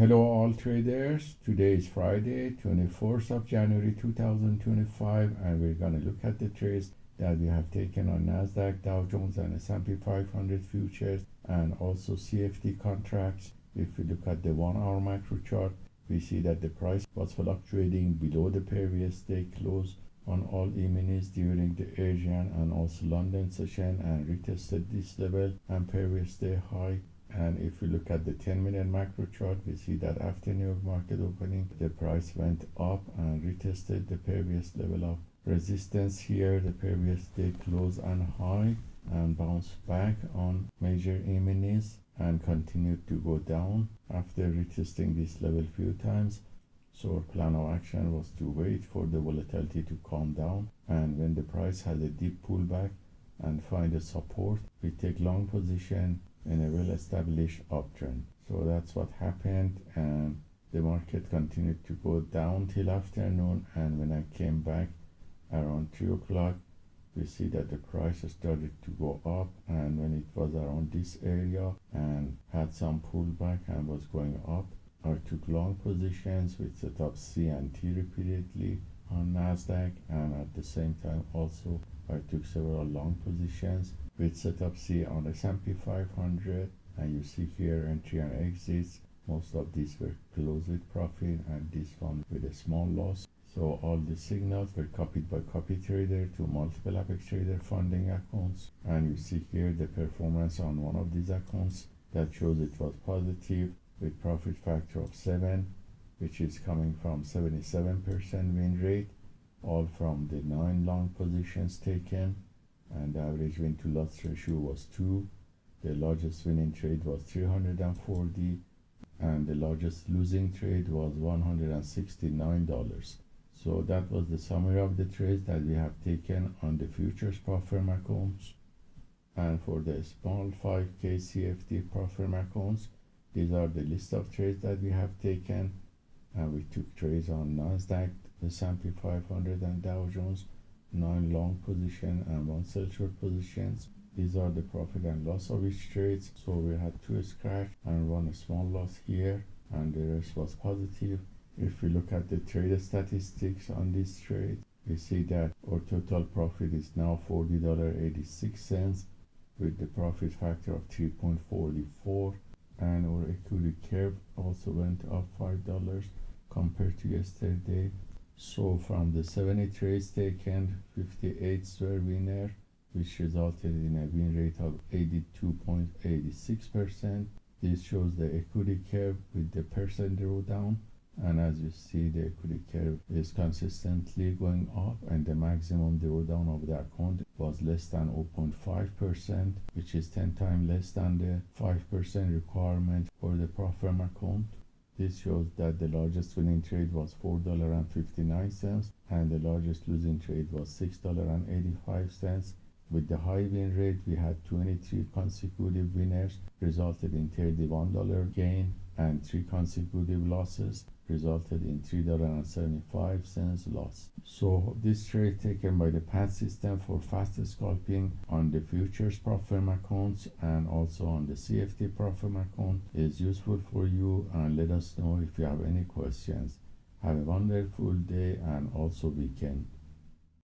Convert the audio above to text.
Hello all traders, today is Friday 24th of January 2025 and we're going to look at the trades that we have taken on Nasdaq, Dow Jones and S&P 500 futures and also CFD contracts. If we look at the 1 hour macro chart, we see that the price was fluctuating below the previous day close on all E-minis during the Asian and also London session and retested this level and previous day high. And if we look at the 10-minute macro chart, we see that after New York market opening, the price went up and retested the previous level of resistance here, the previous day close and high, and bounced back on major E-minis and continued to go down after retesting this level few times. So our plan of action was to wait for the volatility to calm down, and when the price had a deep pullback and find a support, we take long position in a well-established uptrend. So that's what happened, and the market continued to go down till afternoon, and when I came back around 3 o'clock, we see that the price started to go up, and when it was around this area and had some pullback and was going up, I took long positions with setup C and T repeatedly on Nasdaq, and at the same time also I took several long positions with setup C on S&P 500, and you see here entry and exits. Most of these were closed with profit and this one with a small loss. So all the signals were copied by copy trader to multiple Apex Trader funding accounts, and you see here the performance on one of these accounts that shows it was positive with profit factor of 7, which is coming from 77% win rate, all from the 9 long positions taken, and the average win to loss ratio was 2. The largest winning trade was $340 and the largest losing trade was $169. So that was the summary of the trades that we have taken on the futures prop firm accounts. And for the small 5K CFD prop firm accounts, these are the list of trades that we have taken, and we took trades on Nasdaq, S&P 500 and Dow Jones, 9 long position and 1 sell short positions. These are the profit and loss of each trade. So we had 2 scratch and 1 small loss here, and the rest was positive. If we look at the trade statistics on this trade, we see that our total profit is now $40.86 with the profit factor of 3.44, and our equity curve also went up $5 compared to yesterday. So from the 70 trades taken, 58 were winner, which resulted in a win rate of 82.86%. This shows the equity curve with the percent drawdown, and as you see, the equity curve is consistently going up, and the maximum drawdown of the account was less than 0.5%, which is 10 times less than the 5% requirement for the prop firm account. This shows that the largest winning trade was $4.59 and the largest losing trade was $6.85. With the high win rate, we had 23 consecutive winners, resulted in $31 gain, and 3 consecutive losses resulted in $3.75 loss. So this trade taken by the PAAT system for fast scalping on the futures prop firm accounts and also on the CFD prop firm account is useful for you, and let us know if you have any questions. Have a wonderful day and also weekend.